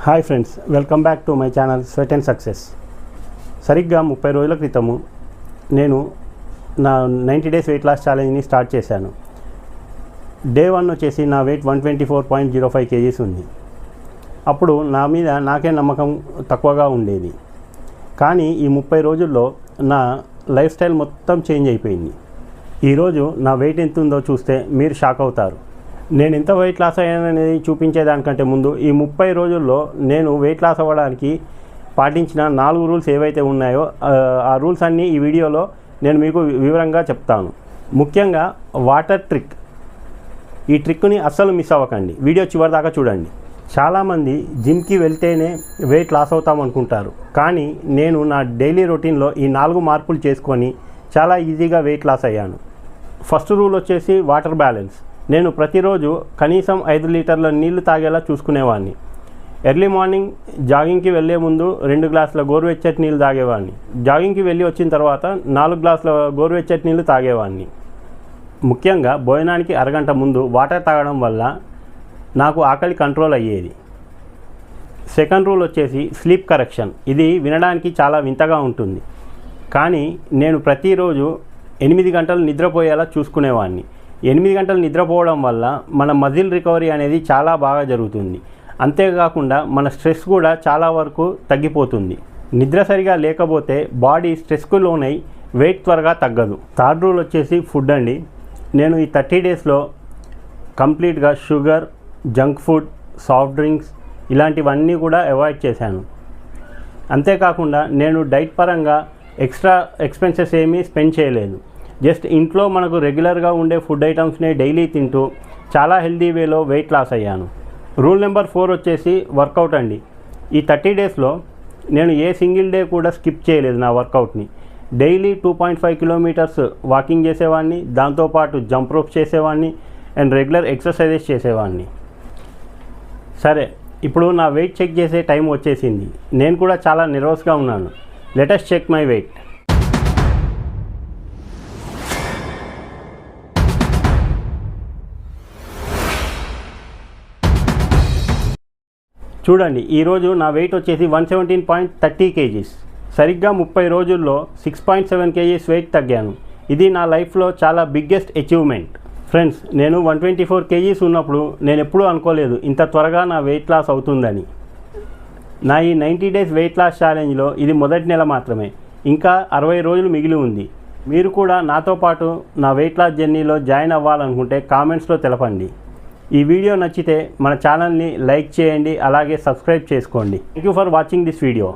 Hi friends, welcome back to my channel sweat and success. సరిగ్గా 30 రోజుల క్రితము నేను నా 90 డేస్ వెయిట్ లాస్ ఛాలెంజ్ని స్టార్ట్ చేశాను. డే 1 వచ్చేసి నా వెయిట్ 124.05 kgs ఉంది. అప్పుడు నా మీద నాకే నమ్మకం తక్కువగా ఉండేది. కానీ ఈ 30 రోజుల్లో నా లైఫ్ స్టైల్ మొత్తం చేంజ్ అయిపోయింది. ఈరోజు నా వెయిట్ ఎంత ఉందో చూస్తే మీరు షాక్ అవుతారు. నేను ఎంత వెయిట్ లాస్ అయ్యాననేది చూపించేదానికంటే ముందు ఈ 30 రోజుల్లో నేను వెయిట్ లాస్ అవ్వడానికి పాటించిన 4 రూల్స్ ఏవైతే ఉన్నాయో ఆ రూల్స్ అన్నీ ఈ వీడియోలో నేను మీకు వివరంగా చెప్తాను. ముఖ్యంగా వాటర్ ట్రిక్. ఈ ట్రిక్ని అస్సలు మిస్ అవ్వకండి, వీడియో చివరిదాకా చూడండి. చాలామంది జిమ్కి వెళ్తేనే వెయిట్ లాస్ అవుతాం అనుకుంటారు, కానీ నేను నా డైలీ రొటీన్లో ఈ 4 మార్పులు చేసుకొని చాలా ఈజీగా వెయిట్ లాస్ అయ్యాను. ఫస్ట్ రూల్ వచ్చేసి వాటర్ బ్యాలెన్స్. నేను ప్రతిరోజు కనీసం 5 లీటర్ల నీళ్లు తాగేలా చూసుకునేవాడిని. ఎర్లీ మార్నింగ్ జాగింగ్కి వెళ్ళే ముందు 2 గ్లాసుల గోరువెచ్చటి నీళ్ళు తాగేవాడిని. జాగింగ్కి వెళ్ళి వచ్చిన తర్వాత 4 గ్లాసుల గోరువెచ్చటి నీళ్ళు తాగేవాడిని. ముఖ్యంగా భోజనానికి అరగంట ముందు వాటర్ తాగడం వల్ల నాకు ఆకలి కంట్రోల్ అయ్యేది. సెకండ్ రూల్ వచ్చేసి స్లీప్ కరెక్షన్. ఇది వినడానికి చాలా వింతగా ఉంటుంది, కానీ నేను ప్రతిరోజు 8 గంటలు నిద్రపోయేలా చూసుకునేవాడిని. 8 గంటలు నిద్రపోవడం వల్ల మన మజిల్ రికవరీ అనేది చాలా బాగా జరుగుతుంది. అంతేకాకుండా మన స్ట్రెస్ కూడా చాలా వరకు తగ్గిపోతుంది. నిద్ర సరిగా లేకపోతే బాడీ స్ట్రెస్కు లోనై వెయిట్ త్వరగా తగ్గదు. థర్డ్ రూల్ వచ్చేసి ఫుడ్ అండి. నేను ఈ 30 డేస్లో కంప్లీట్గా sugar, junk food, soft drinks ఇలాంటివన్నీ కూడా అవాయిడ్ చేశాను. అంతేకాకుండా నేను డైట్ పరంగా ఎక్స్ట్రా ఎక్స్పెన్సెస్ ఏమీ స్పెండ్ చేయలేదు. జస్ట్ ఇంట్లో మనకు రెగ్యులర్గా ఉండే ఫుడ్ ఐటమ్స్ని డైలీ తింటూ చాలా హెల్దీ వేలో వెయిట్ లాస్ అయ్యాను. రూల్ నెంబర్ 4 వచ్చేసి వర్కౌట్ అండి. ఈ 30 డేస్లో నేను ఏ సింగిల్ డే కూడా స్కిప్ చేయలేదు నా వర్కౌట్ని. డైలీ 2.5 కిలోమీటర్స్ వాకింగ్ చేసేవాడిని, దాంతోపాటు జంప్ రోప్స్ చేసేవాడిని అండ్ రెగ్యులర్ ఎక్సర్సైజెస్ చేసేవాడిని. సరే, ఇప్పుడు నా వెయిట్ చెక్ చేసే టైం వచ్చేసింది. నేను కూడా చాలా నర్వస్గా ఉన్నాను. Let us check my weight. చూడండి, ఈరోజు నా వెయిట్ వచ్చేసి 117.30 kgs. సరిగ్గా 30 రోజుల్లో 6.7 kgs వెయిట్ తగ్గాను. ఇది నా లైఫ్లో చాలా బిగ్గెస్ట్ అచీవ్మెంట్. ఫ్రెండ్స్, నేను 124 kgs ఉన్నప్పుడు నేను ఎప్పుడూ అనుకోలేదు ఇంత త్వరగా నా వెయిట్ లాస్ అవుతుందని. నా ఈ 90 డేస్ వెయిట్ లాస్ ఛాలెంజ్లో ఇది మొదటి నెల మాత్రమే. ఇంకా 60 రోజులు మిగిలి ఉంది. మీరు కూడా నాతో పాటు నా వెయిట్ లాస్ జర్నీలో జాయిన్ అవ్వాలనుకుంటే కామెంట్స్లో తెలపండి. ఈ వీడియో నచ్చితే మన ఛానల్ని లైక్ చేయండి, అలాగే సబ్స్క్రైబ్ చేసుకోండి. Thank you for watching this video.